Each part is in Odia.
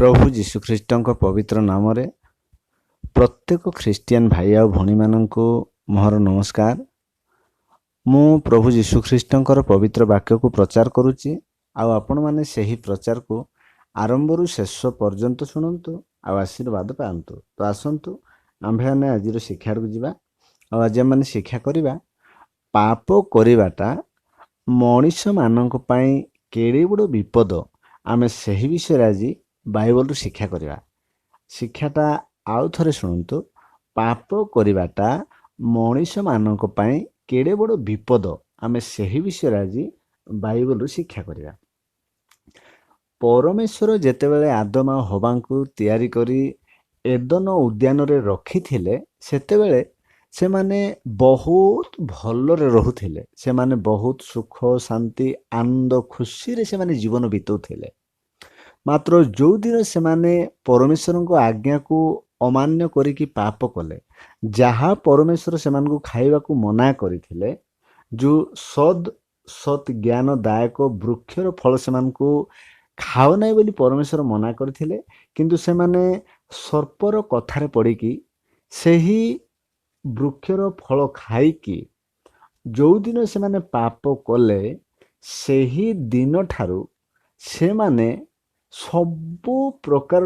प्रभु जीशुख्रीष्ट पवित्र नाम प्रत्येक ख्रीस्टियन भाई आ भणी मानू मोहर नमस्कार। मु प्रभु जीशुख्रीष्ट पवित्र वाक्य को प्रचार करुच्ची आपण मैंने से प्रचार को आरंभ शेष पर्यंत शुणु आशीर्वाद पातु। तो आसतु आम्भे आज शिक्षा को जीवा आज आम शिक्षा करवा पाप करवाटा मनीष मानक केड़े बड़ विपद आमे सही विषय आज बाइबल शिक्षा करवा। शिक्षाटा आउ थरे शुणु पाप करवाटा मनीष मानक केड़े बड़ विपद आमे सही विषय आज बाइबल शिक्षा करवा। परमेश्वर जेतेबेले आदम आ हवा को तैयारी करी एदन उद्यान रे रखिथिले सेतेबेले से माने बहुत भलरे रहुथिले, से माने बहुत सुख शांति आनंद खुशी रे से माने जीवन बिताउथिले। मात्र जो दिन से माने परमेश्वर को आज्ञा को अमान्य करिकी पाप कले, जहाँ परमेश्वर से मानकु खाइबा को मना करिथिले, जो सत ज्ञानदायक वृक्षर फल से मानकु खाओ नहीं बोली परमेश्वर मना करथिले, किंतु से माने सर्पर कथारे पड़िकी सही वृक्षर फल खाइकी जो दिन से माने पाप कले सही दिन ठारू से माने सबु प्रकार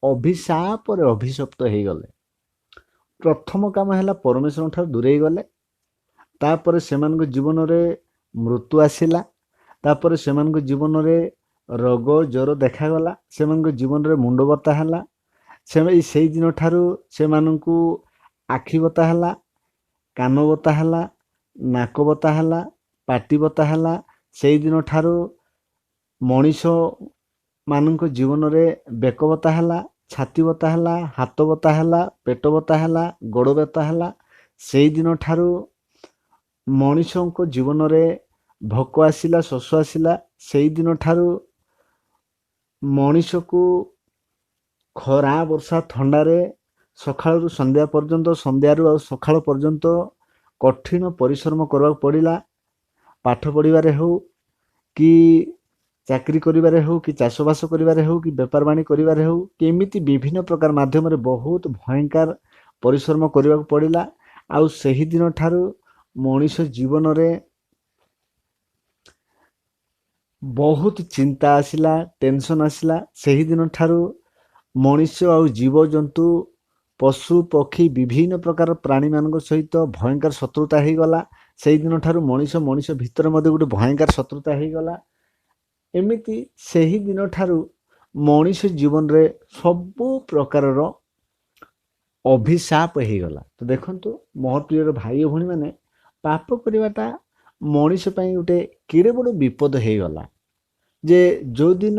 अभिशाप रे अभिशप्त हो गले। प्रथम काम है परमेश्वर ठार दूरे गले, तापर से जीवन रे मृत्यु आसिला, तापर से जीवन रे रोग ज्वर देखागला, से जीवन रे मुंड बता है, से दिन ठारू से आखि बता है, कान बता है, नाक बता है, पाटी बता है, से दिन ठारू मनीष मानक जीवन रे बेक बता है, छाती बता है, हाथ बता है, पेट बता है, गोड़ बता है, से दिन ठारू मनीष को जीवन रे भोक आसिला, शोष आसिला, से दिन ठारू मनीष को खरा वर्षा थंडारे सकाळु संध्या पर्यंत, संध्यारू आ सकाळ पर्यंत कठिन परिश्रम करवा पड़िला। पाठ पढ़िबारे हो कि चाकरी करिबारे हो कि चाषबास करिबारे हो कि बेपार बाणी करिबारे हो कि एमिति विभिन्न प्रकार माध्यम रे बहुत भयंकर परिश्रम करवा पड़िला। आउ सही दिन ठारू मनीष जीवन रे बहुत चिंता आसिला, टेंशन आसिला। सही दिन ठारू मनीष आउ जीव जंतु पशु पक्षी विभिन्न प्रकार प्राणी मान सहित भयंकर शत्रुता हो गला। से दिन ठारू मनीष भितर मध्य गोटे भयंकर शत्रुता हो गला। एमिति सही दिन ठारू मनीष जीवन रे सबु प्रकार अभिशाप हो गला। तो देखंतु मोर प्रिय भाई भणी माने पाप करवाटा मनीष पई गोटे केड़े बड़ विपद हो गला। जे जो दिन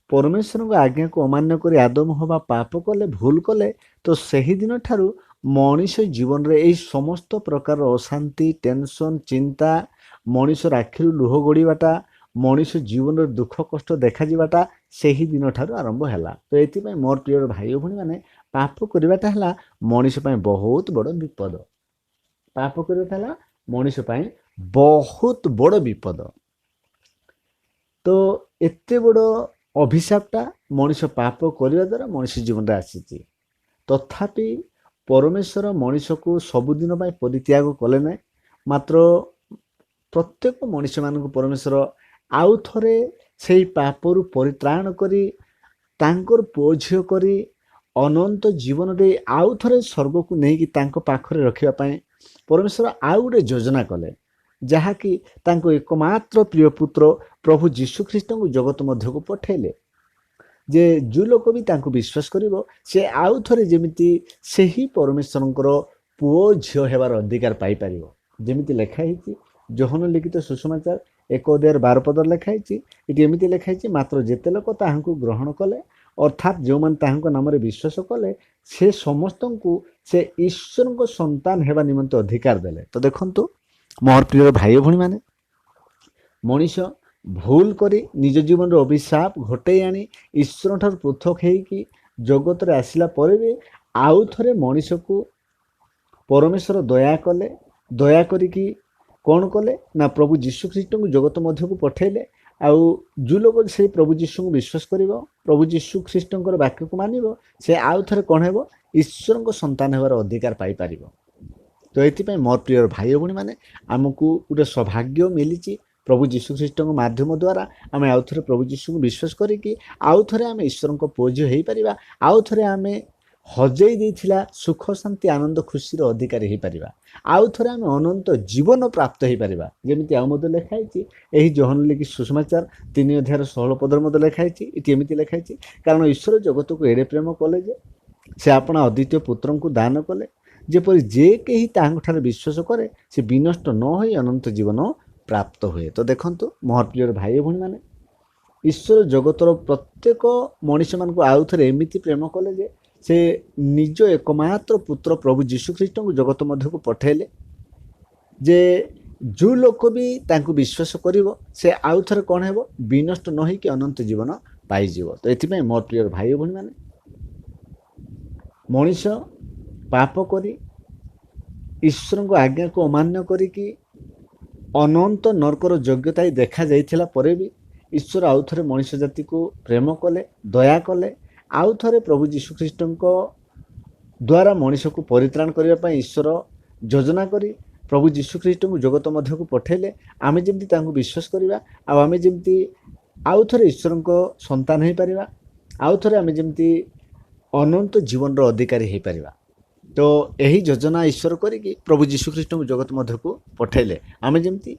परमेश्वर को आज्ञा को अमान्य कर आदम हवा पाप कले, भूल कले, तो सही दिन ठारू मनीष जीवन रे एई समस्त प्रकार अशांति, टेंशन, चिंता, मनीष आखिर लुह गड़ाटा, मनीष जीवन रे दुख कष्ट देखा जीवाटा सही दिन ठारू आरंभ हैला। तो एथि मोर प्रिय भाई भणी माने पाप करवाटा हैला मनीष पई बहुत बड़ विपद। पाप करवाटा हैला मनीष पई बहुत बड़ विपद। तो एते बड़ अभिशापटा मनीष पाप करने द्वारा मनीष जीवन में आसी। तथापि परमेश्वर मनीष को सबुदिन परित्याग कले ना, मात्र प्रत्येक मनीष मान परमेश्वर आउ थे से पापरू परित्राण करी तांकर पुओ झील करी अनंत जीवन दे आउ थे स्वर्ग को लेकिन पाखरे रखापी परमेश्वर आउ गोटे योजना कले, जहाँकि तांको एकमात्र प्रिय पुत्र प्रभु जीशुख्रीष्ट को जगत मध्य को पठेले, जे जो लोक भी तांको विश्वास करिवो से आउ थरे जेमिति सेही परमेश्वरंकर पुओ झियो हेबार अधिकार पाई परिवो। जेमिति लेखा हिची जोहन लिखित सुसमाचार 1:12 लेखा हिची, इति एमिति लेखा हिची, मात्र जेते लोक ताहांकु ग्रहण कले अर्थात जो मन ताहांको नाम रे विश्वास कले से समस्तंकु से ईश्वर को संतान हेबा निमंते अधिकार देले। तो देखंतु मोर प्रिय भाई भणी माने मनीष भूल करी निज जीवन रो अभिशाप घटे आनी ईश्वर ठार पृथक होइकी जगत रे आसिला परे भी आउ थरे मनीष को परमेश्वर दया कले। दया करिकी कौन कले ना प्रभु जीशुख्रीष्ट को जगत मध्य को पठेले ଆଉ ଯେଉଁ ଲୋକ ସେଇ ପ୍ରଭୁ ଯୀଶୁଙ୍କୁ ବିଶ୍ୱାସ କରିବ, ପ୍ରଭୁ ଯୀଶୁ ଖ୍ରୀଷ୍ଟଙ୍କର ବାକ୍ୟକୁ ମାନିବ, ସେ ଆଉ ଥରେ କ'ଣ ହେବ, ଈଶ୍ୱରଙ୍କ ସନ୍ତାନ ହେବାର ଅଧିକାର ପାଇପାରିବ। ତ ଏଥିପାଇଁ ମୋର ପ୍ରିୟ ଭାଇ ଭଉଣୀମାନେ, ଆମକୁ ଗୋଟେ ସୌଭାଗ୍ୟ ମିଳିଛି। ପ୍ରଭୁ ଯୀଶୁ ଖ୍ରୀଷ୍ଟଙ୍କ ମାଧ୍ୟମ ଦ୍ୱାରା ଆମେ ଆଉ ଥରେ ପ୍ରଭୁ ଯୀଶୁଙ୍କୁ ବିଶ୍ୱାସ କରିକି ଆଉ ଥରେ ଆମେ ଈଶ୍ୱରଙ୍କ ପୁଅ ଝିଅ ହେଇପାରିବା। ଆଉ ଥରେ ଆମେ ହଜେଇ ଦେଇଥିଲା ସୁଖ ଶାନ୍ତି ଆନନ୍ଦ ଖୁସିର ଅଧିକାରୀ ହେଇପାରିବା। ଆଉ ଥରେ ଆମେ ଅନନ୍ତ ଜୀବନ ପ୍ରାପ୍ତ ହେଇପାରିବା। ଯେମିତି ଆଉ ମଧ୍ୟ ଲେଖା ହେଇଛି ଏହି ଯୋହନ ଲିଖିତ ସୁସମାଚାର 3:16 ମଧ୍ୟ ଲେଖା ହେଇଛି। ଏଠି ଏମିତି ଲେଖା ହେଇଛି, କାରଣ ଈଶ୍ୱର ଜଗତକୁ ଏଡ଼େ ପ୍ରେମ କଲେ ଯେ ସେ ଆପଣା ଅଦ୍ୱିତୀୟ ପୁତ୍ରଙ୍କୁ ଦାନ କଲେ, ଯେପରି ଯେ କେହି ତାହାଙ୍କଠାରେ ବିଶ୍ୱାସ କରେ ସେ ବିନଷ୍ଟ ନ ହୋଇ ଅନନ୍ତ ଜୀବନ ପ୍ରାପ୍ତ ହୁଏ। ତ ଦେଖନ୍ତୁ ମୋର ପ୍ରିୟ ଭାଇ ଭଉଣୀମାନେ, ଈଶ୍ୱର ଜଗତର ପ୍ରତ୍ୟେକ ମଣିଷମାନଙ୍କୁ ଆଉ ଥରେ ଏମିତି ପ୍ରେମ କଲେ ଯେ ସେ ନିଜ ଏକମାତ୍ର ପୁତ୍ର ପ୍ରଭୁ ଯୀଶୁଖ୍ରୀଷ୍ଟଙ୍କୁ ଜଗତ ମଧ୍ୟକୁ ପଠାଇଲେ, ଯେ ଯେଉଁ ଲୋକ ବି ତାଙ୍କୁ ବିଶ୍ୱାସ କରିବ ସେ ଆଉ ଥରେ କ'ଣ ହେବ, ବିନଷ୍ଟ ନ ହୋଇକି ଅନନ୍ତ ଜୀବନ ପାଇଯିବ। ତ ଏଥିପାଇଁ ମୋର ପ୍ରିୟ ଭାଇ ଭଉଣୀମାନେ, ମଣିଷ ପାପ କରି ଈଶ୍ୱରଙ୍କ ଆଜ୍ଞାକୁ ଅମାନ୍ୟ କରିକି ଅନନ୍ତ ନରକର ଯୋଗ୍ୟତା ଦେଖାଯାଇଥିଲା ପରେ ବି ଈଶ୍ୱର ଆଉ ଥରେ ମଣିଷ ଜାତିକୁ ପ୍ରେମ କଲେ, ଦୟା କଲେ। ଆଉ ଥରେ ପ୍ରଭୁ ଯୀଶୁଖ୍ରୀଷ୍ଟଙ୍କ ଦ୍ୱାରା ମଣିଷକୁ ପରିତ୍ରାଣ କରିବା ପାଇଁ ଈଶ୍ୱର ଯୋଜନା କରି ପ୍ରଭୁ ଯୀଶୁଖ୍ରୀଷ୍ଟଙ୍କୁ ଜଗତ ମଧ୍ୟକୁ ପଠାଇଲେ। ଆମେ ଯେମିତି ତାଙ୍କୁ ବିଶ୍ୱାସ କରିବା, ଆଉ ଆମେ ଯେମିତି ଆଉ ଥରେ ଈଶ୍ୱରଙ୍କ ସନ୍ତାନ ହେଇପାରିବା, ଆଉ ଥରେ ଆମେ ଯେମିତି ଅନନ୍ତ ଜୀବନର ଅଧିକାରୀ ହେଇପାରିବା। ତ ଏହି ଯୋଜନା ଈଶ୍ୱର କରିକି ପ୍ରଭୁ ଯୀଶୁଖ୍ରୀଷ୍ଟଙ୍କୁ ଜଗତ ମଧ୍ୟକୁ ପଠାଇଲେ। ଆମେ ଯେମିତି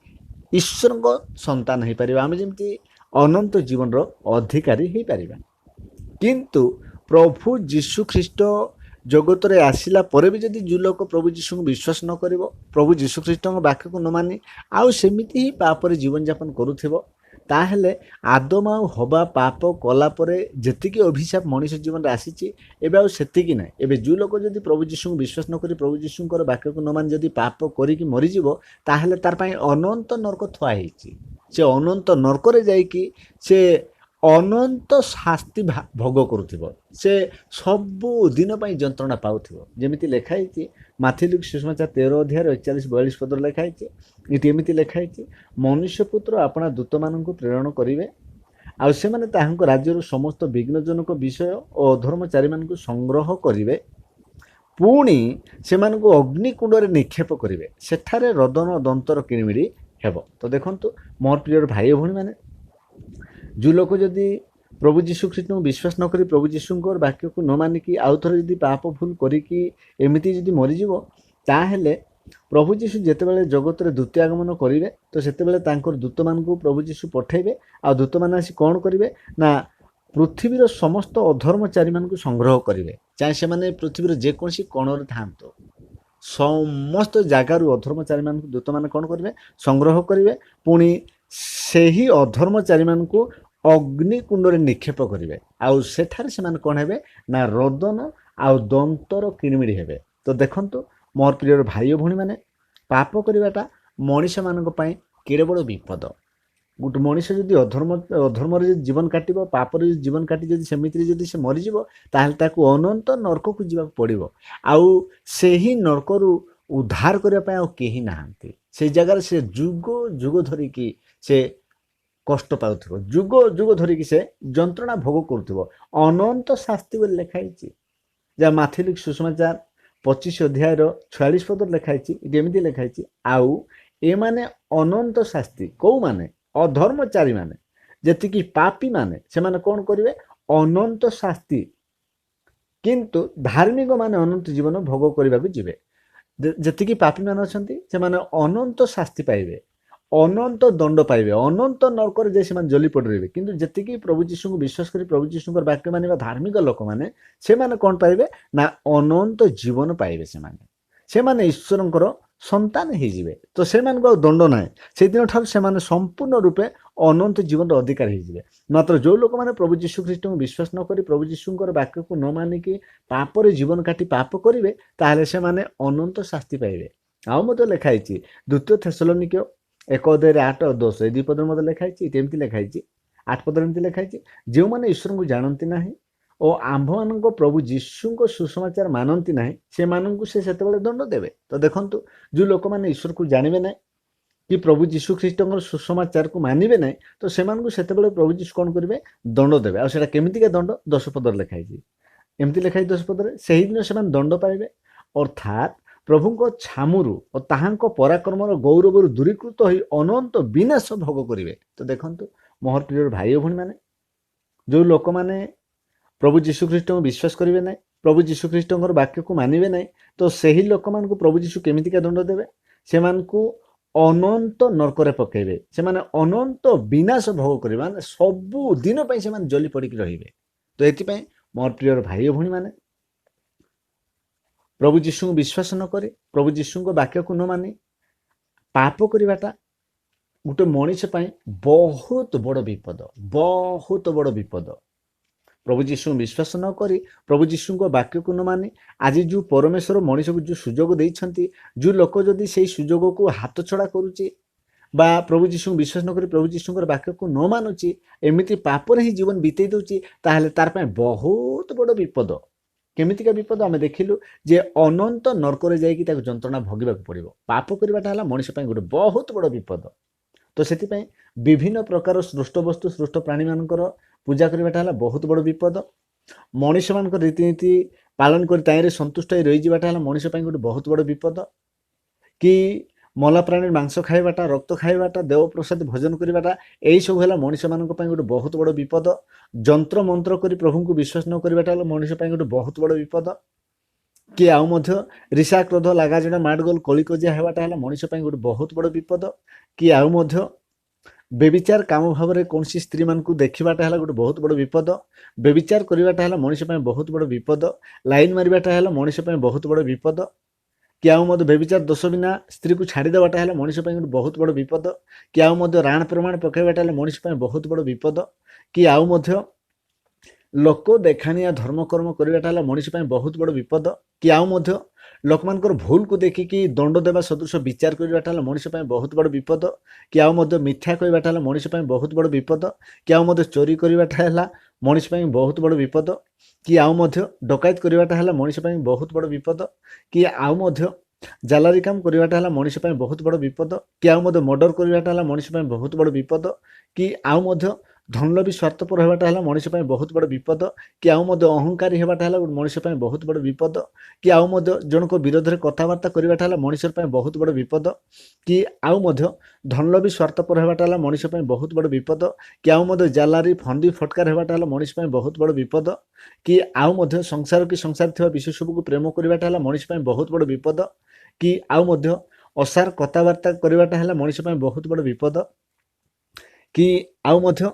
ଈଶ୍ୱରଙ୍କ ସନ୍ତାନ ହେଇପାରିବା, ଆମେ ଯେମିତି ଅନନ୍ତ ଜୀବନର ଅଧିକାରୀ ହେଇପାରିବା। କିନ୍ତୁ ପ୍ରଭୁ ଯୀଶୁଖ୍ରୀଷ୍ଟ ଜଗତରେ ଆସିଲା ପରେ ବି ଯଦି ଯେଉଁ ଲୋକ ପ୍ରଭୁ ଯୀଶୁଙ୍କୁ ବିଶ୍ୱାସ ନ କରିବ, ପ୍ରଭୁ ଯୀଶୁଖ୍ରୀଷ୍ଟଙ୍କ ବାକ୍ୟକୁ ନ ମାନି ଆଉ ସେମିତି ହିଁ ପାପରେ ଜୀବନଯାପନ କରୁଥିବ, ତାହେଲେ ଆଦମ ଆଉ ହବା ପାପ କଲା ପରେ ଯେତିକି ଅଭିଶାପ ମଣିଷ ଜୀବନରେ ଆସିଛି, ଏବେ ଆଉ ସେତିକି ନାହିଁ। ଏବେ ଯେଉଁ ଲୋକ ଯଦି ପ୍ରଭୁ ଯୀଶୁଙ୍କୁ ବିଶ୍ୱାସ ନ କରି ପ୍ରଭୁ ଯୀଶୁଙ୍କର ବାକ୍ୟକୁ ନ ମାନି ଯଦି ପାପ କରିକି ମରିଯିବ, ତାହେଲେ ତାର ପାଇଁ ଅନନ୍ତ ନରକ ଥୁଆ ହେଇଛି। ସେ ଅନନ୍ତ ନରକରେ ଯାଇକି ସେ ଅନନ୍ତ ଶାସ୍ତି ଭୋଗ କରୁଥିବ, ସେ ସବୁଦିନ ପାଇଁ ଯନ୍ତ୍ରଣା ପାଉଥିବ। ଯେମିତି ଲେଖା ହେଇଛି ମାଥିଲୁ ସୁସମାଚାର 13:41-42 ଲେଖା ହେଇଛି। ଏଠି ଏମିତି ଲେଖା ହେଇଛି, ମନୁଷ୍ୟ ପୁତ୍ର ଆପଣା ଦୂତମାନଙ୍କୁ ପ୍ରେରଣ କରିବେ, ଆଉ ସେମାନେ ତାହାଙ୍କ ରାଜ୍ୟରୁ ସମସ୍ତ ବିଘ୍ନଜନକ ବିଷୟ ଓ ଅଧର୍ମଚାରୀମାନଙ୍କୁ ସଂଗ୍ରହ କରିବେ, ପୁଣି ସେମାନଙ୍କୁ ଅଗ୍ନିକୁଣ୍ଡରେ ନିକ୍ଷେପ କରିବେ, ସେଠାରେ ରୋଦନ ଦନ୍ତର କିଣିମିଡ଼ି ହେବ। ତ ଦେଖନ୍ତୁ ମୋର ପ୍ରିୟ ଭାଇ ଭଉଣୀମାନେ, ଯେଉଁ ଲୋକ ଯଦି ପ୍ରଭୁ ଯୀଶୁଖ୍ରୀଷ୍ଟଙ୍କୁ ବିଶ୍ୱାସ ନ କରି ପ୍ରଭୁ ଯୀଶୁଙ୍କର ବାକ୍ୟକୁ ନ ମାନିକି ଆଉ ଥରେ ଯଦି ପାପ ଭୁଲ କରିକି ଏମିତି ଯଦି ମରିଯିବ, ତାହେଲେ ପ୍ରଭୁ ଯୀଶୁ ଯେତେବେଳେ ଜଗତରେ ଦ୍ୱିତୀୟ ଆଗମନ କରିବେ, ତ ସେତେବେଳେ ତାଙ୍କର ଦୂତମାନଙ୍କୁ ପ୍ରଭୁ ଯୀଶୁ ପଠାଇବେ। ଆଉ ଦୂତମାନେ ଆସି କ'ଣ କରିବେ ନା, ପୃଥିବୀର ସମସ୍ତ ଅଧର୍ମଚାରୀମାନଙ୍କୁ ସଂଗ୍ରହ କରିବେ, ଚାहे ସେମାନେ ପୃଥିବୀର ଯେକୌଣସି କୋଣରେ ଥାଆନ୍ତୁ, ସମସ୍ତ ଜାଗାରୁ ଅଧର୍ମଚାରୀମାନଙ୍କୁ ଦୂତମାନେ କ'ଣ କରିବେ, ସଂଗ୍ରହ କରିବେ, ପୁଣି ସେହି ଅଧର୍ମଚାରୀମାନଙ୍କୁ ଅଗ୍ନିକୁଣ୍ଡରେ ନିକ୍ଷେପ କରିବେ, ଆଉ ସେଠାରେ ସେମାନେ କ'ଣ ହେବେ ନା, ରୋଦନ ଆଉ ଦନ୍ତର କିଣିମିଡ଼ି ହେବେ। ତ ଦେଖନ୍ତୁ ମୋର ପ୍ରିୟ ଭାଇ ଭଉଣୀମାନେ, ପାପ କରିବାଟା ମଣିଷମାନଙ୍କ ପାଇଁ କେଡ଼େ ବଡ଼ ବିପଦ। ଗୋଟେ ମଣିଷ ଯଦି ଅଧର୍ମରେ ଯଦି ଜୀବନ କାଟିବ, ପାପରେ ଯଦି ଜୀବନ କାଟି ଯଦି ସେମିତିରେ ଯଦି ସେ ମରିଯିବ, ତାହେଲେ ତାକୁ ଅନନ୍ତ ନରକକୁ ଯିବାକୁ ପଡ଼ିବ। ଆଉ ସେହି ନରକରୁ ଉଦ୍ଧାର କରିବା ପାଇଁ ଆଉ କେହି ନାହାନ୍ତି। ସେଇ ଜାଗାରେ ସେ ଯୁଗ ଯୁଗ ଧରିକି ସେ କଷ୍ଟ ପାଉଥିବ, ଯୁଗ ଯୁଗ ଧରିକି ସେ ଯନ୍ତ୍ରଣା ଭୋଗ କରୁଥିବ। ଅନନ୍ତ ଶାସ୍ତି ବୋଲି ଲେଖା ହେଇଛି, ଯାହା ମାଥିଲୁ ସୁସମାଚାର 25:46 ଲେଖା ହେଇଛି। ଏମିତି ଲେଖା ହେଇଛି, ଆଉ ଏମାନେ ଅନନ୍ତ ଶାସ୍ତି, କୋଉମାନେ? ଅଧର୍ମଚାରୀମାନେ, ଯେତିକି ପାପୀମାନେ, ସେମାନେ କ'ଣ କରିବେ? ଅନନ୍ତ ଶାସ୍ତି। କିନ୍ତୁ ଧାର୍ମିକ ମାନେ ଅନନ୍ତ ଜୀବନ ଭୋଗ କରିବାକୁ ଯିବେ। ଯେତିକି ପାପୀମାନେ ଅଛନ୍ତି ସେମାନେ ଅନନ୍ତ ଶାସ୍ତି ପାଇବେ, ଅନନ୍ତ ଦଣ୍ଡ ପାଇବେ, ଅନନ୍ତ ନରକରେ ଯାଇ ସେମାନେ ଜଲି ପଡ଼ି ରହିବେ। କିନ୍ତୁ ଯେତିକି ପ୍ରଭୁ ଯୀଶୁଙ୍କୁ ବିଶ୍ୱାସ କରି ପ୍ରଭୁ ଯୀଶୁଙ୍କର ବାକ୍ୟ ମାନିବା ଧାର୍ମିକ ଲୋକମାନେ, ସେମାନେ କ'ଣ ପାଇବେ ନା, ଅନନ୍ତ ଜୀବନ ପାଇବେ। ସେମାନେ ଈଶ୍ୱରଙ୍କର ସନ୍ତାନ ହେଇଯିବେ। ତ ସେମାନଙ୍କୁ ଆଉ ଦଣ୍ଡ ନାହିଁ। ସେଦିନ ଠାରୁ ସେମାନେ ସମ୍ପୂର୍ଣ୍ଣ ରୂପେ ଅନନ୍ତ ଜୀବନର ଅଧିକାର ହେଇଯିବେ। ମାତ୍ର ଯେଉଁ ଲୋକମାନେ ପ୍ରଭୁ ଯୀଶୁଖ୍ରୀଷ୍ଟଙ୍କୁ ବିଶ୍ୱାସ ନ କରି ପ୍ରଭୁ ଯୀଶୁଙ୍କର ବାକ୍ୟକୁ ନ ମାନିକି ପାପରେ ଜୀବନ କାଟି ପାପ କରିବେ, ତାହେଲେ ସେମାନେ ଅନନ୍ତ ଶାସ୍ତି ପାଇବେ। ଆଉ ମଧ୍ୟ ଲେଖା ହେଇଛି ଦ୍ୱିତୀୟ ଥେସଲୋନିକ୍ୟ 1:8-10 ଏ 2 ପଦରେ ମଧ୍ୟ ଲେଖା ହେଇଛି। ଏମିତି ଲେଖା ହେଇଛି 8 ପଦରେ ଏମିତି ଲେଖା ହେଇଛି, ଯେଉଁମାନେ ଈଶ୍ୱରଙ୍କୁ ଜାଣନ୍ତି ନାହିଁ ଓ ଆମ୍ଭମାନଙ୍କ ପ୍ରଭୁ ଯୀଶୁଙ୍କ ସୁସମାଚାର ମାନନ୍ତି ନାହିଁ, ସେମାନଙ୍କୁ ସେ ସେତେବେଳେ ଦଣ୍ଡ ଦେବେ। ତ ଦେଖନ୍ତୁ, ଯେଉଁ ଲୋକମାନେ ଈଶ୍ୱରକୁ ଜାଣିବେ ନାହିଁ, कि प्रभु जीशु ख्रीष्टଙ୍କର ସୁସମାଚାରକୁ ମାନିବେ ନାହିଁ ତ ସେମାନଙ୍କୁ ସେତେବେଳେ ପ୍ରଭୁ ଯୀଶୁ କ'ଣ କରିବେ ଦଣ୍ଡ ଦେବେ। ଆଉ ସେଇଟା କେମିତିକା ଦଣ୍ଡ 10 ପଦରେ ଲେଖା ହେଇଛି। ଏମିତି ଲେଖା ହେଇଛି 10 ପଦରେ, ସେହିଦିନ ସେମାନେ ଦଣ୍ଡ ପାଇବେ ଅର୍ଥାତ୍ ପ୍ରଭୁଙ୍କ ଛାମୁରୁ ଓ ତାହାଙ୍କ ପରାକ୍ରମର ଗୌରବରୁ ଦୂରୀକୃତ ହୋଇ ଅନନ୍ତ ବିନାଶ ଭୋଗ କରିବେ। ତ ଦେଖନ୍ତୁ ମୋର ପ୍ରିୟ ଭାଇ ଓ ଭଉଣୀମାନେ, ଯେଉଁ ଲୋକମାନେ ପ୍ରଭୁ ଯୀଶୁ ଖ୍ରୀଷ୍ଟଙ୍କୁ ବିଶ୍ୱାସ କରିବେ ନାହିଁ, ପ୍ରଭୁ ଯୀଶୁ ଖ୍ରୀଷ୍ଟଙ୍କର ବାକ୍ୟକୁ ମାନିବେ ନାହିଁ, ତ ସେହି ଲୋକମାନଙ୍କୁ ପ୍ରଭୁ ଯୀଶୁ କେମିତିକା ଦଣ୍ଡ ଦେବେ? ସେମାନଙ୍କୁ ଅନନ୍ତ ନର୍କରେ ପକାଇବେ। ସେମାନେ ଅନନ୍ତ ବିନାଶ ଭୋଗ କରିବେ, ମାନେ ସବୁଦିନ ପାଇଁ ସେମାନେ ଜଲି ପଡ଼ିକି ରହିବେ। ତ ଏଥିପାଇଁ ମୋର ପ୍ରିୟ ଭାଇ ଓ ଭଉଣୀମାନେ, ପ୍ରଭୁ ଯୀଶୁଙ୍କୁ ବିଶ୍ୱାସ ନ କରି, ପ୍ରଭୁ ଯୀଶୁଙ୍କ ବାକ୍ୟକୁ ନ ମାନି ପାପ କରିବାଟା ଗୋଟେ ମଣିଷ ପାଇଁ ବହୁତ ବଡ଼ ବିପଦ, ବହୁତ ବଡ଼ ବିପଦ। ପ୍ରଭୁ ଯୀଶୁଙ୍କୁ ବିଶ୍ୱାସ ନ କରି, ପ୍ରଭୁ ଯୀଶୁଙ୍କ ବାକ୍ୟକୁ ନ ମାନି, ଆଜି ଯେଉଁ ପରମେଶ୍ୱର ମଣିଷକୁ ଯେଉଁ ସୁଯୋଗ ଦେଇଛନ୍ତି, ଯେଉଁ ଲୋକ ଯଦି ସେଇ ସୁଯୋଗକୁ ହାତଛଡ଼ା କରୁଛି ବା ପ୍ରଭୁ ଯୀଶୁଙ୍କୁ ବିଶ୍ୱାସ ନ କରି ପ୍ରଭୁ ଯୀଶୁଙ୍କର ବାକ୍ୟକୁ ନ ମାନୁଛି, ଏମିତି ପାପରେ ହିଁ ଜୀବନ ବିତେଇ ଦେଉଛି, ତାହେଲେ ତାର ପାଇଁ ବହୁତ ବଡ଼ ବିପଦ। କେମିତିକା ବିପଦ ଆମେ ଦେଖିଲୁ ଯେ ଅନନ୍ତ ନର୍କରେ ଯାଇକି ତାକୁ ଯନ୍ତ୍ରଣା ଭୋଗିବାକୁ ପଡ଼ିବ। ପାପ କରିବାଟା ହେଲା ମଣିଷ ପାଇଁ ଗୋଟେ ବହୁତ ବଡ଼ ବିପଦ। ତ ସେଥିପାଇଁ ବିଭିନ୍ନ ପ୍ରକାର ସୃଷ୍ଟ ବସ୍ତୁ, ସୃଷ୍ଟ ପ୍ରାଣୀମାନଙ୍କର ପୂଜା କରିବାଟା ହେଲା ବହୁତ ବଡ଼ ବିପଦ। ମଣିଷମାନଙ୍କର ରୀତିନୀତି ପାଳନ କରି ତାହିଁରେ ସନ୍ତୁଷ୍ଟ ହୋଇ ରହିଯିବାଟା ହେଲା ମଣିଷ ପାଇଁ ଗୋଟେ ବହୁତ ବଡ଼ ବିପଦ। କି ମଲା ପ୍ରାଣୀର ମାଂସ ଖାଇବାଟା, ରକ୍ତ ଖାଇବାଟା, ଦେବପ୍ରସାଦ ଭୋଜନ କରିବାଟା, ଏଇସବୁ ହେଲା ମଣିଷମାନଙ୍କ ପାଇଁ ଗୋଟେ ବହୁତ ବଡ଼ ବିପଦ। ଯନ୍ତ୍ର ମନ୍ତ୍ର କରି ପ୍ରଭୁଙ୍କୁ ବିଶ୍ୱାସ ନ କରିବାଟା ହେଲା ମଣିଷ ପାଇଁ ଗୋଟେ ବହୁତ ବଡ଼ ବିପଦ। କି ଆଉ ମଧ୍ୟ ରିସା କ୍ରୋଧ ଲାଗାଜଡ଼ା ମାଡ଼ଗୋଳ କଳିକଜିଆ ହେବାଟା ହେଲା ମଣିଷ ପାଇଁ ଗୋଟେ ବହୁତ ବଡ଼ ବିପଦ। କି ଆଉ ମଧ୍ୟ ବେବିଚାର କାମ ଭାବରେ କୌଣସି ସ୍ତ୍ରୀମାନଙ୍କୁ ଦେଖିବାଟା ହେଲା ଗୋଟେ ବହୁତ ବଡ଼ ବିପଦ। ବେବିଚାର କରିବାଟା ହେଲା ମଣିଷ ପାଇଁ ବହୁତ ବଡ଼ ବିପଦ। ଲାଇନ୍ ମାରିବାଟା ହେଲା ମଣିଷ ପାଇଁ ବହୁତ ବଡ଼ ବିପଦ। କି ଆଉ ମଧ୍ୟ ବେବିଚାର ଦୋଷ ବିନା ସ୍ତ୍ରୀକୁ ଛାଡ଼ିଦେବାଟା ହେଲା ମଣିଷ ପାଇଁ ଗୋଟେ ବହୁତ ବଡ଼ ବିପଦ। କି ଆଉ ମଧ୍ୟ ରାଣ ପ୍ରମାଣ ପକାଇବାଟା ହେଲା ମଣିଷ ପାଇଁ ବହୁତ ବଡ଼ ବିପଦ। କି ଆଉ ମଧ୍ୟ ଲୋକ ଦେଖାଣିଆ ଧର୍ମକର୍ମ କରିବାଟା ହେଲା ମଣିଷ ପାଇଁ ବହୁତ ବଡ଼ ବିପଦ। କି ଆଉ ମଧ୍ୟ ଲୋକମାନଙ୍କର ଭୁଲକୁ ଦେଖିକି ଦଣ୍ଡ ଦେବା ସଦୃଶ ବିଚାର କରିବାଟା ହେଲା ମଣିଷ ପାଇଁ ବହୁତ ବଡ଼ ବିପଦ। କି ଆଉ ମଧ୍ୟ ମିଥ୍ୟା କହିବାଟା ହେଲା ମଣିଷ ପାଇଁ ବହୁତ ବଡ଼ ବିପଦ। କି ଆଉ ମଧ୍ୟ ଚୋରି କରିବାଟା ହେଲା ମଣିଷ ପାଇଁ ବହୁତ ବଡ଼ ବିପଦ। କି ଆଉ ମଧ୍ୟ ଡକାୟତ କରିବାଟା ହେଲା ମଣିଷ ପାଇଁ ବହୁତ ବଡ଼ ବିପଦ। କି ଆଉ ମଧ୍ୟ ଜାଲାରି କାମ କରିବାଟା ହେଲା ମଣିଷ ପାଇଁ ବହୁତ ବଡ଼ ବିପଦ। କି ଆଉ ମଧ୍ୟ ମର୍ଡର କରିବାଟା ହେଲା ମଣିଷ ପାଇଁ ବହୁତ ବଡ଼ ବିପଦ। କି ଆଉ ମଧ୍ୟ ଧନଲୋଭୀ ସ୍ୱାର୍ଥପର ହେବାଟା ହେଲା ମଣିଷ ପାଇଁ ବହୁତ ବଡ଼ ବିପଦ। କି ଆଉ ମଧ୍ୟ ଅହଙ୍କାରୀ ହେବାଟା ହେଲା ମଣିଷ ପାଇଁ ବହୁତ ବଡ଼ ବିପଦ। କି ଆଉ ମଧ୍ୟ ଜଣଙ୍କ ବିରୋଧରେ କଥାବାର୍ତ୍ତା କରିବାଟା ହେଲା ମଣିଷ ପାଇଁ ବହୁତ ବଡ଼ ବିପଦ। କି ଆଉ ମଧ୍ୟ ଧନଲୋଭୀ ସ୍ୱାର୍ଥପର ହେବାଟା ହେଲା ମଣିଷ ପାଇଁ ବହୁତ ବଡ଼ ବିପଦ। କି ଆଉ ମଧ୍ୟ ଜାଲାରି ଫନ୍ଦି ଫଟକାର ହେବାଟା ହେଲା ମଣିଷ ପାଇଁ ବହୁତ ବଡ଼ ବିପଦ। କି ଆଉ ମଧ୍ୟ ସଂସାର କି ସଂସାର ଥିବା ବିଷୟ ସବୁକୁ ପ୍ରେମ କରିବାଟା ହେଲା ମଣିଷ ପାଇଁ ବହୁତ ବଡ଼ ବିପଦ। କି ଆଉ ମଧ୍ୟ ଅସାର କଥାବାର୍ତ୍ତା କରିବାଟା ହେଲା ମଣିଷ ପାଇଁ ବହୁତ ବଡ଼ ବିପଦ। କି ଆଉ ମଧ୍ୟ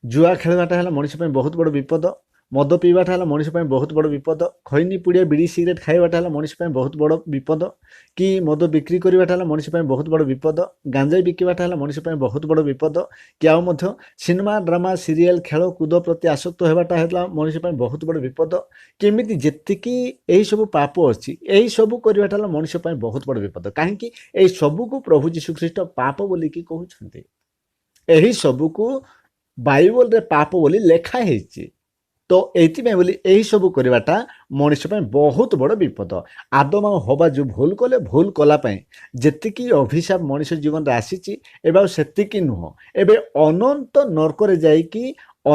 ଜୁଆ ଖେଳିବାଟା ହେଲା ମଣିଷ ପାଇଁ ବହୁତ ବଡ଼ ବିପଦ। ମଦ ପିଇବାଟା ହେଲା ମଣିଷ ପାଇଁ ବହୁତ ବଡ଼ ବିପଦ। ଖଇନି ପୁଡ଼ିଆ ବିଡ଼ି ସିଗାରେଟ୍ ଖାଇବାଟା ହେଲା ମଣିଷ ପାଇଁ ବହୁତ ବଡ଼ ବିପଦ। କି ମଦ ବିକ୍ରି କରିବାଟା ହେଲା ମଣିଷ ପାଇଁ ବହୁତ ବଡ଼ ବିପଦ। ଗାଞ୍ଜାଇ ବିକିବାଟା ହେଲା ମଣିଷ ପାଇଁ ବହୁତ ବଡ଼ ବିପଦ। କି ଆଉ ମଧ୍ୟ ସିନେମା ଡ୍ରାମା ସିରିଏଲ ଖେଳକୁଦ ପ୍ରତି ଆସକ୍ତ ହେବାଟା ହେଲା ମଣିଷ ପାଇଁ ବହୁତ ବଡ଼ ବିପଦ। କେମିତି ଯେତିକି ଏହିସବୁ ପାପ ଅଛି, ଏହିସବୁ କରିବାଟା ହେଲା ମଣିଷ ପାଇଁ ବହୁତ ବଡ଼ ବିପଦ। କାହିଁକି? ଏହି ସବୁକୁ ପ୍ରଭୁ ଯୀଶୁଖ୍ରୀଷ୍ଟ ପାପ ବୋଲିକି କହୁଛନ୍ତି। ଏହି ସବୁକୁ ବାଇବଲରେ ପାପ ବୋଲି ଲେଖା ହେଇଛି। ତ ଏଇଥିପାଇଁ ବୋଲି ଏହିସବୁ କରିବାଟା ମଣିଷ ପାଇଁ ବହୁତ ବଡ଼ ବିପଦ। ଆଦମ ଆଉ ହବା ଯେଉଁ ଭୁଲ କଲେ, ଭୁଲ କଲା ପାଇଁ ଯେତିକି ଅଭିଶାପ ମଣିଷ ଜୀବନରେ ଆସିଛି, ଏବେ ଆଉ ସେତିକି ନୁହଁ। ଏବେ ଅନନ୍ତ ନର୍କରେ ଯାଇକି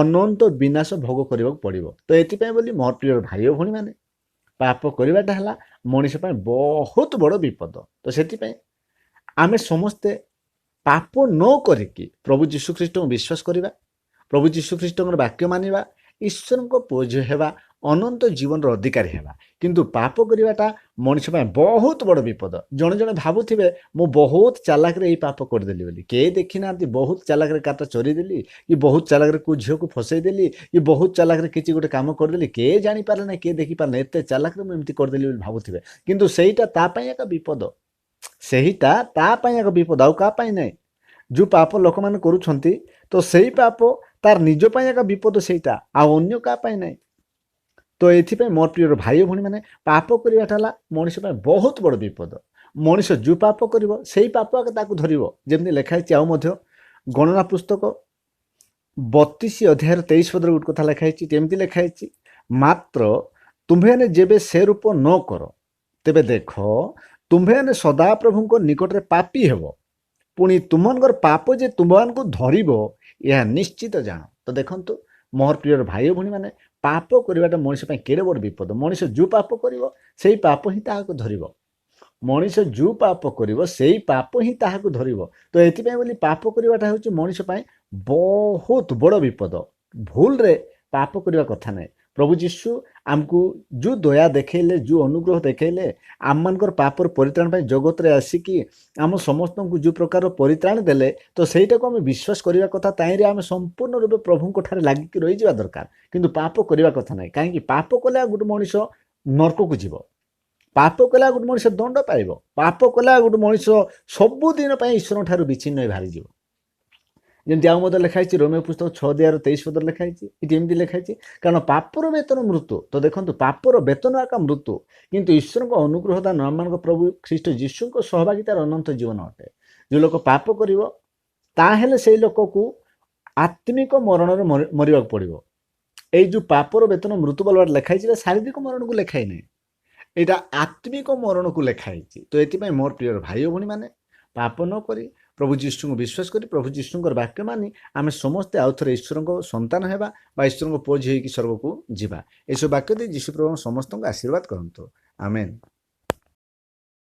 ଅନନ୍ତ ବିନାଶ ଭୋଗ କରିବାକୁ ପଡ଼ିବ। ତ ଏଥିପାଇଁ ବୋଲି ମୋର ପ୍ରିୟ ଭାଇ ଓ ଭଉଣୀମାନେ, ପାପ କରିବାଟା ହେଲା ମଣିଷ ପାଇଁ ବହୁତ ବଡ଼ ବିପଦ। ତ ସେଥିପାଇଁ ଆମେ ସମସ୍ତେ ପାପ ନ କରିକି ପ୍ରଭୁ ଯୀଶୁଖ୍ରୀଷ୍ଟଙ୍କୁ ବିଶ୍ୱାସ କରିବା, ପ୍ରଭୁ ଯୀଶୁଖ୍ରୀଷ୍ଟଙ୍କର ବାକ୍ୟ ମାନିବା, ଈଶ୍ୱରଙ୍କ ପୁଅ ଝିଅ ହେବା, ଅନନ୍ତ ଜୀବନର ଅଧିକାରୀ ହେବା। କିନ୍ତୁ ପାପ କରିବାଟା ମଣିଷ ପାଇଁ ବହୁତ ବଡ଼ ବିପଦ। ଜଣେ ଜଣେ ଭାବୁଥିବେ ମୁଁ ବହୁତ ଚାଲାକରେ ଏଇ ପାପ କରିଦେଲି ବୋଲି। କେହି ଦେଖିନାହାନ୍ତି ବହୁତ ଚାଲାକରେ କାଟା ଚୋରି ଦେଲି, କି ବହୁତ ଚାଲାକରେ କେଉଁ ଝିଅକୁ ଫସେଇ ଦେଲି, କି ବହୁତ ଚାଲାକରେ କିଛି ଗୋଟେ କାମ କରିଦେଲି, କିଏ ଜାଣିପାରିଲେ ନାହିଁ, କିଏ ଦେଖିପାରିଲେ, ଏତେ ଚାଲାକରେ ମୁଁ ଏମିତି କରିଦେଲି ବୋଲି ଭାବୁଥିବେ। କିନ୍ତୁ ସେଇଟା ତା ପାଇଁ ଏକ ବିପଦ। ସେଇଟା ତା ପାଇଁ ଏକ ବିପଦ, ଆଉ କାହା ପାଇଁ ନାହିଁ। ଯେଉଁ ପାପ ଲୋକମାନେ କରୁଛନ୍ତି, ତ ସେଇ ପାପ ତାର ନିଜ ପାଇଁ ଏକ ବିପଦ, ସେଇଟା ଆଉ ଅନ୍ୟ କାହା ପାଇଁ ନାହିଁ। ତ ଏଥିପାଇଁ ମୋର ପ୍ରିୟ ଭାଇ ଭଉଣୀମାନେ, ପାପ କରିବାଟା ହେଲା ମଣିଷ ପାଇଁ ବହୁତ ବଡ଼ ବିପଦ। ମଣିଷ ଯେଉଁ ପାପ କରିବ ସେଇ ପାପ ଆଗ ତାକୁ ଧରିବ। ଯେମିତି ଲେଖା ହେଇଛି ଆଉ ମଧ୍ୟ ଗଣନା ପୁସ୍ତକ 32 ଅଧ୍ୟାୟର 23 ପଦରେ ଗୋଟେ କଥା ଲେଖା ହେଇଛି। କେମିତି ଲେଖା ହେଇଛି? ମାତ୍ର ତୁମ୍ଭେମାନେ ଯେବେ ସେ ରୂପ ନ କର, ତେବେ ଦେଖ ତୁମ୍ଭେମାନେ ସଦାପ୍ରଭୁଙ୍କ ନିକଟରେ ପାପୀ ହେବ, ପୁଣି ତୁମମାନଙ୍କର ପାପ ଯେ ତୁମମାନଙ୍କୁ ଧରିବ ଏହା ନିଶ୍ଚିତ ଜାଣ। ତ ଦେଖନ୍ତୁ ମୋର ପ୍ରିୟର ଭାଇ ଓ ଭଉଣୀମାନେ, ପାପ କରିବାଟା ମଣିଷ ପାଇଁ କେଡ଼େ ବଡ଼ ବିପଦ। ମଣିଷ ଯେଉଁ ପାପ କରିବ ସେଇ ପାପ ହିଁ ତାହାକୁ ଧରିବ। ମଣିଷ ଯେଉଁ ପାପ କରିବ ସେଇ ପାପ ହିଁ ତାହାକୁ ଧରିବ। ତ ଏଥିପାଇଁ ବୋଲି ପାପ କରିବାଟା ହେଉଛି ମଣିଷ ପାଇଁ ବହୁତ ବଡ଼ ବିପଦ। ଭୁଲରେ ପାପ କରିବା କଥା ନାହିଁ। ପ୍ରଭୁ ଯୀଶୁ ଆମକୁ ଯେଉଁ ଦୟା ଦେଖେଇଲେ, ଯେଉଁ ଅନୁଗ୍ରହ ଦେଖେଇଲେ, ଆମମାନଙ୍କର ପାପର ପରିତ୍ରାଣ ପାଇଁ ଜଗତରେ ଆସିକି ଆମ ସମସ୍ତଙ୍କୁ ଯେଉଁ ପ୍ରକାର ପରିତ୍ରାଣ ଦେଲେ, ତ ସେଇଟାକୁ ଆମେ ବିଶ୍ୱାସ କରିବା କଥା। ତାହିଁରେ ଆମେ ସମ୍ପୂର୍ଣ୍ଣ ରୂପେ ପ୍ରଭୁଙ୍କ ଠାରେ ଲାଗିକି ରହିଯିବା ଦରକାର। କିନ୍ତୁ ପାପ କରିବା କଥା ନାହିଁ। କାହିଁକି? ପାପ କଲେ ଗୋଟେ ମଣିଷ ନର୍କକୁ ଯିବ। ପାପ କଲେ ଗୋଟେ ମଣିଷ ଦଣ୍ଡ ପାଇବ। ପାପ କଲେ ଗୋଟେ ମଣିଷ ସବୁଦିନ ପାଇଁ ଈଶ୍ୱରଙ୍କ ଠାରୁ ବିଚ୍ଛିନ୍ନ ହୋଇ ବାହାରିଯିବ। ଯେମିତି ଆଉ ମଧ୍ୟ ଲେଖା ହେଇଛି ରୋମିଓ ପୁସ୍ତକ 6:23 ଲେଖା ହେଇଛି। ଏଠି ଏମିତି ଲେଖା ହେଇଛି, କାରଣ ପାପର ବେତନ ମୃତ୍ୟୁ। ତ ଦେଖନ୍ତୁ, ପାପର ବେତନ ଏକା ମୃତ୍ୟୁ, କିନ୍ତୁ ଈଶ୍ୱରଙ୍କ ଅନୁଗ୍ରହ ଦାନ ଆମମାନଙ୍କ ପ୍ରଭୁ ଖ୍ରୀଷ୍ଟ ଯୀଶୁଙ୍କ ସହଭାଗିତାର ଅନନ୍ତ ଜୀବନ ଅଟେ। ଯେଉଁ ଲୋକ ପାପ କରିବ ତାହେଲେ ସେଇ ଲୋକକୁ ଆତ୍ମିକ ମରଣରେ ମରିବାକୁ ପଡ଼ିବ। ଏଇ ଯେଉଁ ପାପର ବେତନ ମୃତ୍ୟୁ ବଲବାଟ ଲେଖା ହେଇଛି, ଶାରୀରିକ ମରଣକୁ ଲେଖା ହେଇନାହିଁ, ଏଇଟା ଆତ୍ମିକ ମରଣକୁ ଲେଖା ହେଇଛି। ତ ଏଥିପାଇଁ ମୋର ପ୍ରିୟ ଭାଇ ଓ ଭଉଣୀମାନେ, ପାପ ନ କରି ପ୍ରଭୁ ଯୀଶୁଙ୍କୁ ବିଶ୍ୱାସ କରି ପ୍ରଭୁ ଯୀଶୁଙ୍କର ବାକ୍ୟ ମାନି ଆମେ ସମସ୍ତେ ଆଉ ଥରେ ଈଶ୍ୱରଙ୍କ ସନ୍ତାନ ହେବା ବା ଈଶ୍ୱରଙ୍କ ପୁଅ ଝିଅ ହେଇକି ସ୍ୱର୍ଗକୁ ଯିବା। ଏସବୁ ବାକ୍ୟ ଦେଇ ଯୀଶୁ ପ୍ରଭୁ ସମସ୍ତଙ୍କୁ ଆଶୀର୍ବାଦ କରନ୍ତୁ। ଆମେନ୍।